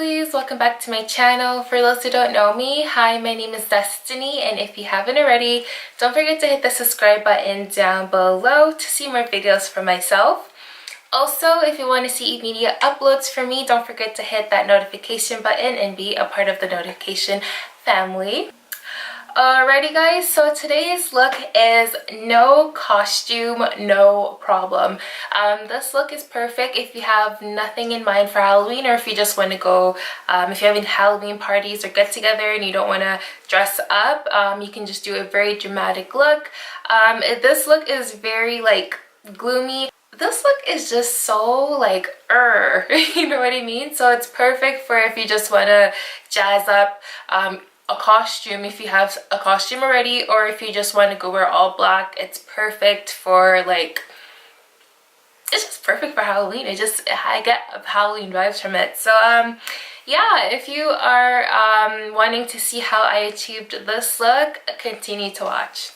lovelies, welcome back to my channel. For those who don't know me, hi, my name is Destiny, and if you haven't already, don't forget to hit the subscribe button down below to see more videos from myself. Also, if you want to see immediate uploads from me, don't forget to hit that notification button and be a part of the notification family. Alrighty guys, so today's look is no costume, no problem. This look is perfect if you have nothing in mind for Halloween, or if you just want to go, if you're having Halloween parties or get together and you don't want to dress up, you can just do a very dramatic look. This look is very like gloomy. This look is just so like you know what I mean? So it's perfect for if you just want to jazz up a costume, if you have a costume already, or if you just want to go wear all black. It's perfect for like, it's just perfect for Halloween. I get Halloween vibes from it. So yeah, if you are wanting to see how I achieved this look, continue to watch.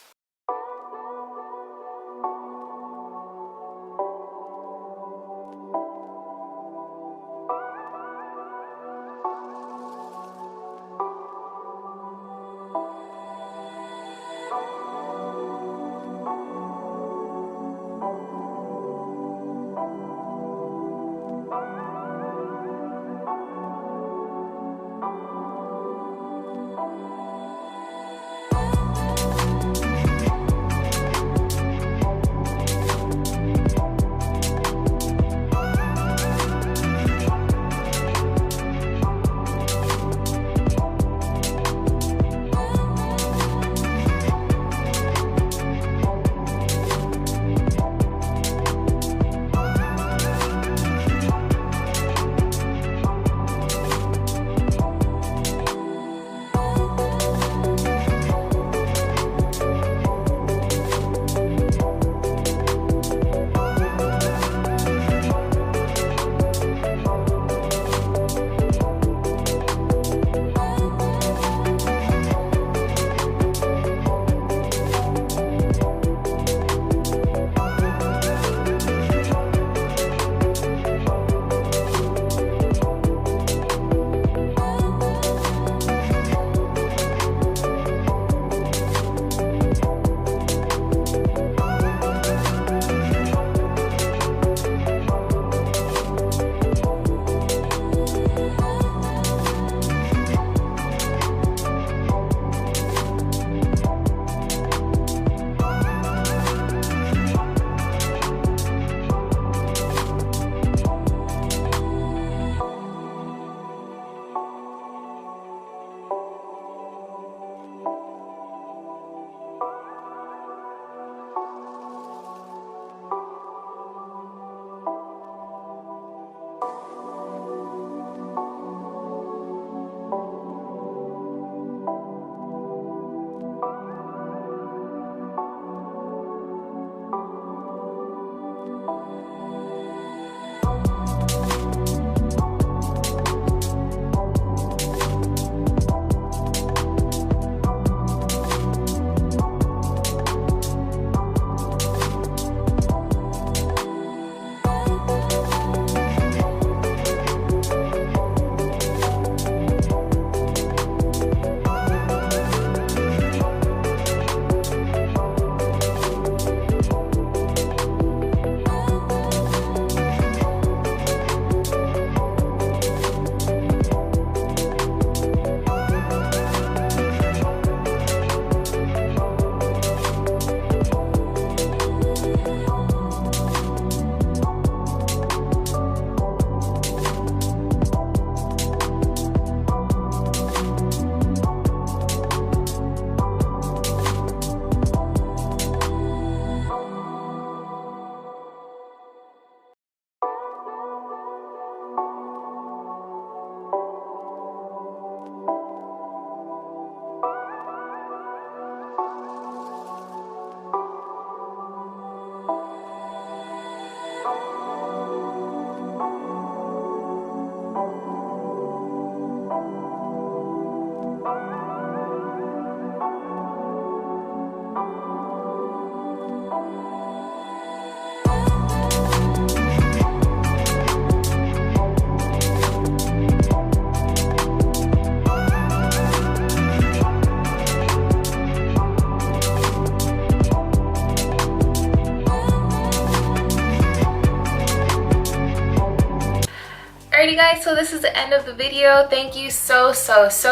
so this is the end of the video. Thank you so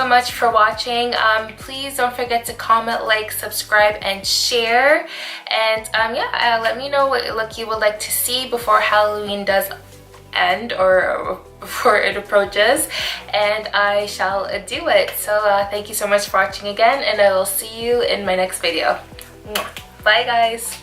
much for watching. Please don't forget to comment, like, subscribe, and share. And yeah, let me know what look you would like to see before Halloween does end or before it approaches, and I shall do it. So thank you so much for watching again, and I will see you in my next video. Bye guys.